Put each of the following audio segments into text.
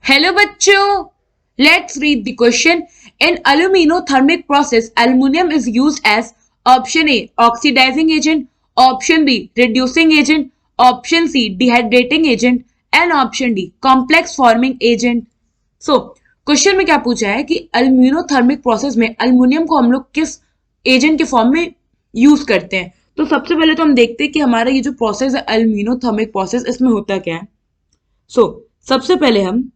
Hello बच्चों, let's read the question. In aluminothermic process, aluminum is used as option A oxidizing agent, option B reducing agent, option C dehydrating agent and option D complex forming agent. So question में क्या पूछा है कि अल्यूमिनोथर्मिक process में aluminium को हम लोग किस एजेंट के फॉर्म में यूज करते हैं. तो सबसे पहले तो हम देखते हैं कि हमारा ये जो प्रोसेस है अल्यूमिनोथर्मिक प्रोसेस, इसमें होता क्या है. सबसे पहले हम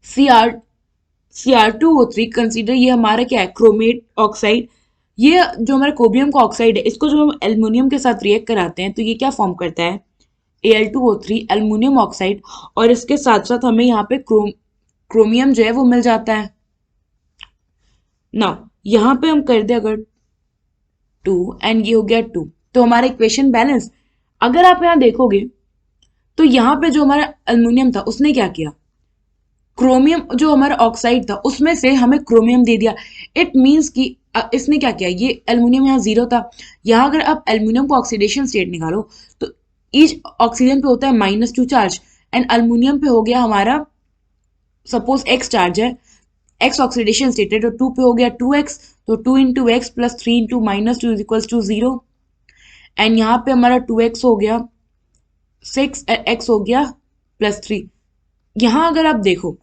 Cr2O3 कंसीडर, ये हमारा क्या है, क्रोमेट ऑक्साइड. ये जो हमारा कोबियम का ऑक्साइड है, इसको जो हम एल्युमिनियम के साथ रिएक्ट कराते हैं तो ये क्या फॉर्म करता है, Al2O3 एल्युमिनियम ऑक्साइड. और इसके साथ साथ हमें यहाँ पे क्रोमियम जो है वो मिल जाता है ना. यहाँ पे हम कर दे अगर 2 एंड ये हो गया 2, तो हमारा इक्वेशन बैलेंस. अगर आप यहाँ देखोगे तो यहाँ पे जो हमारा एल्युमिनियम था उसने क्या किया, क्रोमियम जो हमारा ऑक्साइड था उसमें से हमें क्रोमियम दे दिया. इट मींस कि इसने क्या किया, ये एल्युमिनियम यहाँ जीरो था. यहाँ अगर आप एल्युमिनियम को ऑक्सीडेशन स्टेट निकालो तो ईच ऑक्सीजन पे होता है -2 चार्ज एंड एल्युमिनियम पे हो गया हमारा, सपोज x चार्ज है, x ऑक्सीडेशन स्टेट है तो 2 पे हो गया 2x, तो 2 into x plus 3 into -2 is equals to 0. And यहाँ पे हमारा 2x हो गया 6 x हो गया +3. यहाँ अगर आप देखो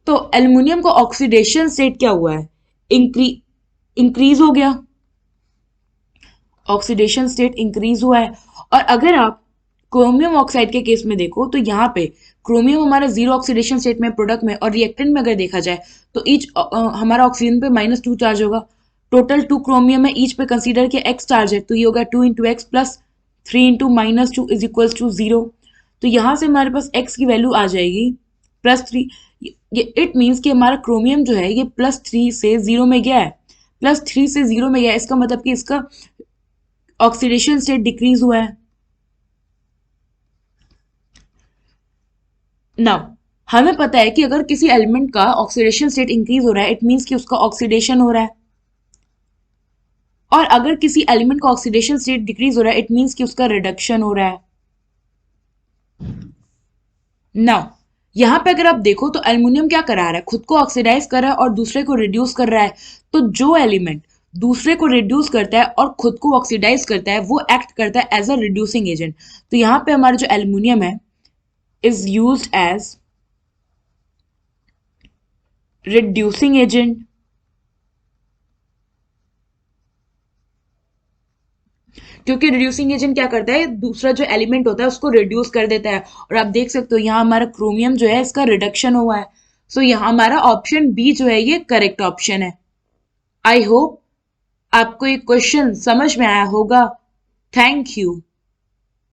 तो एल्युमिनियम का ऑक्सीडेशन स्टेट क्या हुआ है, इंक्रीज हो गया, ऑक्सीडेशन स्टेट इंक्रीज हुआ है. और अगर आप क्रोमियम ऑक्साइड के केस में देखो तो यहाँ पे क्रोमियम हमारा जीरो ऑक्सीडेशन स्टेट में, प्रोडक्ट में, और रिएक्टेंट में अगर देखा जाए तो ईच हमारा ऑक्सीजन पे -2 चार्ज होगा. टोटल 2 क्रोमियम है, ईच पे कंसीडर किया x चार्ज है तो ये होगा 2 into x plus 3 into -2 is equals to 0. तो यहाँ से हमारे पास x की वैल्यू आ जाएगी +3. ये इट मीन्स कि हमारा क्रोमियम जो है ये +3 से 0 में गया है, +3 से 0 में गया है. इसका मतलब कि इसका ऑक्सीडेशन स्टेट डिक्रीज हुआ है. नाउ हमें पता है कि अगर किसी एलिमेंट का ऑक्सीडेशन स्टेट इंक्रीज हो रहा है इट मीन्स कि उसका ऑक्सीडेशन हो रहा है, और अगर किसी एलिमेंट का ऑक्सीडेशन स्टेट डिक्रीज हो रहा है इट मीन्स कि उसका रिडक्शन हो रहा है. नाउ यहाँ पे अगर आप देखो तो एल्युमिनियम क्या करा रहा है, खुद को ऑक्सीडाइज कर रहा है और दूसरे को रिड्यूस कर रहा है. तो जो एलिमेंट दूसरे को रिड्यूस करता है और खुद को ऑक्सीडाइज करता है वो एक्ट करता है एज अ रिड्यूसिंग एजेंट. तो यहाँ पे हमारा जो एल्युमिनियम है is used as reducing agent. क्योंकि रिड्यूसिंग एजेंट क्या करता है, दूसरा जो एलिमेंट होता है उसको रिड्यूस कर देता है. और आप देख सकते हो यहाँ हमारा क्रोमियम जो है इसका रिडक्शन हुआ है. सो यहाँ हमारा ऑप्शन बी जो है ये करेक्ट ऑप्शन है. आई होप आपको ये क्वेश्चन समझ में आया होगा. Thank you.